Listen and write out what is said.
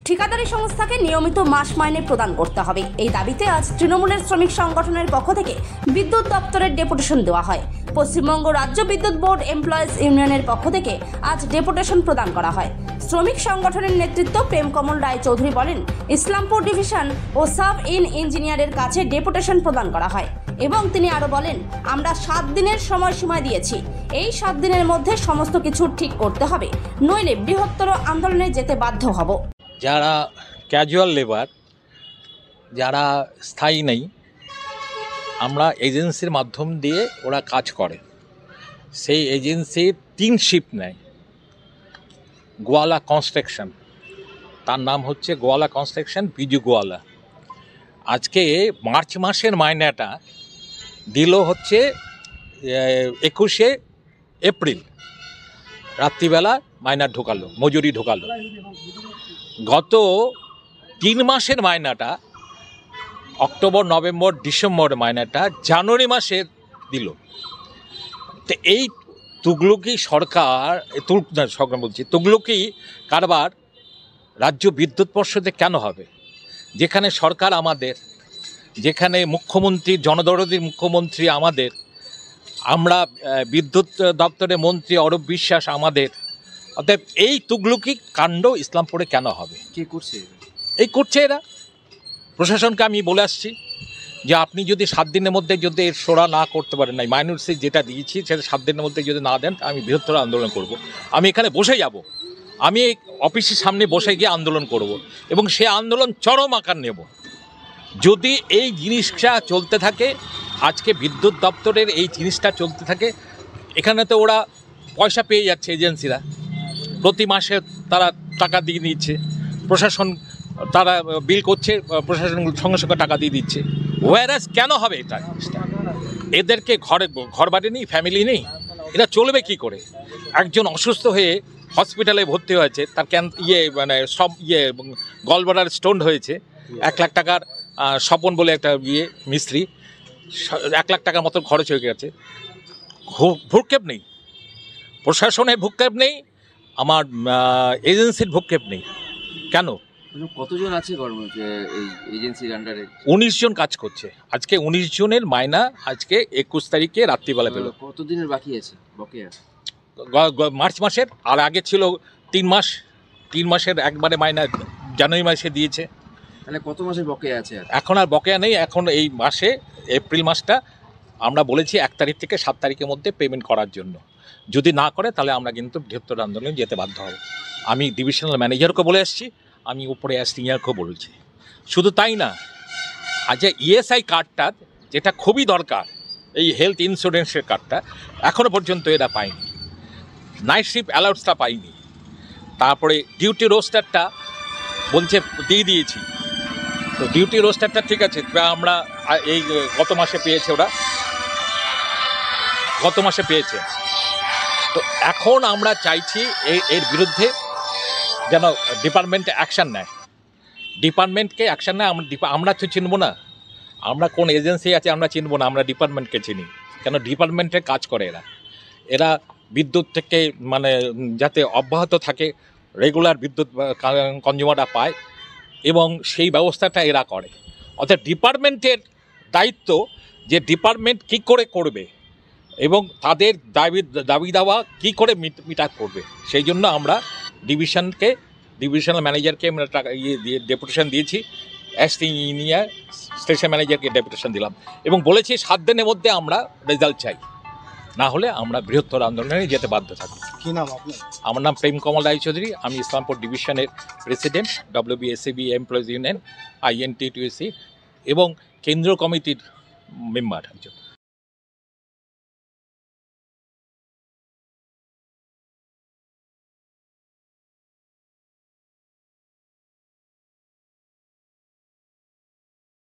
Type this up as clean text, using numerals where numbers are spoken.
ঠিকাদারি সংস্থাকে নিয়মিত মাস মাইনে প্রদান করতে হবে। এই দাবিতে আজ তৃণমূলের শ্রমিক সংগঠনের পক্ষ থেকে বিদ্যুৎ দপ্তরের ডেপুটেশন দেওয়া হয়। পশ্চিমবঙ্গ রাজ্য বিদ্যুৎ বোর্ড এমপ্লয়িজ ইউনিয়নের পক্ষ থেকে আজ ডেপুটেশন প্রদান করা হয়। শ্রমিক সংগঠনের নেতৃত্ব প্রেমকমল রায় চৌধুরী বলেন, ইসলামপুর ডিভিশন ও সাব ইঞ্জিনিয়ারের কাছে ডেপুটেশন প্রদান করা হয় এবং তিনি আরো বলেন, আমরা 7 দিনের সময়সীমা দিয়েছি। এই 7 দিনের মধ্যে সমস্ত কিছু ঠিক করতে হবে, নইলে বৃহত্তর আন্দোলনে যেতে বাধ্য হব। যারা ক্যাজুয়াল লেবার, যারা স্থায়ী নেই, আমরা এজেন্সির মাধ্যম দিয়ে ওরা কাজ করে। সেই এজেন্সির 3 শিফট নেয়। গোয়ালা কনস্ট্রাকশন, তার নাম হচ্ছে গোয়ালা কনস্ট্রাকশন, বিজু গোয়ালা। আজকে মার্চ মাসের মাইনেটা দিল হচ্ছে 21শে এপ্রিল, রাত্রিবেলা মাইনা ঢোকালো, মজুরি ঢোকালো। গত 3 মাসের মাইনাটা, অক্টোবর, নভেম্বর, ডিসেম্বর মাইনাটা জানুয়ারি মাসে দিল। তো এই তুগলকি সরকার, তুগলকি কারবার রাজ্য বিদ্যুৎ পর্ষদে কেন হবে? যেখানে সরকার আমাদের, যেখানে মুখ্যমন্ত্রী, জনদরদী মুখ্যমন্ত্রী আমাদের, আমরা বিদ্যুৎ দপ্তরের মন্ত্রী অরূপ বিশ্বাস আমাদের, অতএব এই তুগলকি কাণ্ড ইসলামপুরে কেন হবে? কে করছে? এই করছে এরা। প্রশাসনকে আমি বলে আসছি যে আপনি যদি 7 দিনের মধ্যে যদি এর সোরা না করতে পারেন, নাই মাইনরিটি যেটা দিয়েছি সেটা 7 দিনের মধ্যে যদি না দেন, আমি বৃহত্তর আন্দোলন করব। আমি এখানে বসে যাব, আমি অফিসের সামনে বসে গিয়ে আন্দোলন করব এবং সে আন্দোলন চরম আকার নেব। যদি এই জিনিসটা চলতে থাকে, আজকে বিদ্যুৎ দপ্তরের এই জিনিসটা চলতে থাকে, এখানে তো ওরা পয়সা পেয়ে যাচ্ছে, এজেন্সিরা প্রতি মাসে তারা টাকা দিয়ে দিচ্ছে, প্রশাসন তারা বিল করছে, প্রশাসন সঙ্গে সঙ্গে টাকা দিয়ে দিচ্ছে। ওয়ারাস কেন হবে এটা? এদেরকে ঘর বাড়ি নেই, ফ্যামিলি নেই, এটা চলবে কি করে? একজন অসুস্থ হয়ে হসপিটালে ভর্তি হয়েছে, তার গলব্লাডার স্টোন হয়েছে, 1 লাখ টাকার, স্বপন বলে একটা মিস্ত্রি, 1 লাখ টাকার মতো খরচ হয়ে গেছে। ভ্রুক্ষেপ নেই, প্রশাসনের ভ্রুক্ষেপ নেই, আমার এজেন্সির ভ্রুক্ষেপ নেই। কেন? কতজন আছে এই এজেন্সির আন্ডারে? 19 জন কাজ করছে। আজকে 19 জনের মাইনা আজকে 21 তারিখে রাত্রিবেলা পেল। কতদিনের বাকি আছে বকেয়া? মার্চ মাসের, আর আগে ছিল 3 মাস। 3 মাসের একবারে মাইনা জানুয়ারি মাসে দিয়েছে। তাহলে কত মাসের বকেয়া আছে? এখন আর বকেয়া নেই। এখন এই মাসে, এপ্রিল মাসটা আমরা বলেছি 1 তারিখ থেকে 7 তারিখের মধ্যে পেমেন্ট করার জন্য। যদি না করে তাহলে আমরা কিন্তু বৃহত্তর আন্দোলনে যেতে বাধ্য হব। আমি ডিভিশনাল ম্যানেজারকে বলে আসছি, আমি উপরে সিনিয়রকেও বলছি। শুধু তাই না, আচ্ছা ইএসআই কার্ডটা যেটা খুবই দরকার, এই হেলথ ইন্স্যুরেন্সের কার্ডটা এখনও পর্যন্ত এরা পায়নি। নাইট শিফট অ্যালাউন্সটা পাইনি। তারপরে ডিউটি রোস্টারটা বলছে দিয়ে দিয়েছি, তো ডিউটি রোস্টারটা ঠিক আছে, আমরা এই গত মাসে পেয়েছে, ওরা গত মাসে পেয়েছে। তো এখন আমরা চাইছি এর বিরুদ্ধে যেন ডিপার্টমেন্টে অ্যাকশান নেয়। ডিপার্টমেন্টকে অ্যাকশান নেয়। আমরা তো চিনব না, আমরা কোন এজেন্সি আছে আমরা চিনব না, আমরা ডিপার্টমেন্টকে চিনি। কেন? ডিপার্টমেন্টে কাজ করে এরা বিদ্যুৎ থেকে যাতে অব্যাহত থাকে, রেগুলার বিদ্যুৎ কনজিউমাররা পায় এবং সেই ব্যবস্থাটা এরা করে। অর্থাৎ ডিপার্টমেন্টের দায়িত্ব যে ডিপার্টমেন্ট কী করে করবে এবং তাদের দাবি দাওয়া কী করে মিট আপ করবে, সেই জন্য আমরা ডিভিশনাল ম্যানেজারকে আমরা ডেপুটেশন দিয়েছি। ইঞ্জিনিয়ার স্টেশন ম্যানেজারকে ডেপুটেশন দিলাম এবং বলেছি 7 দিনের মধ্যে আমরা রেজাল্ট চাই, না হলে আমরা বৃহত্তর আন্দোলনে যেতে বাধ্য থাকবো। কী নাম আপনার? আমার নাম প্রেমকমল রায় চৌধুরী, আমি ইসলামপুর ডিভিশনের president, WBSAB employees union, INTTUC এবং কেন্দ্রীয় কমিটির মেম্বার একজন।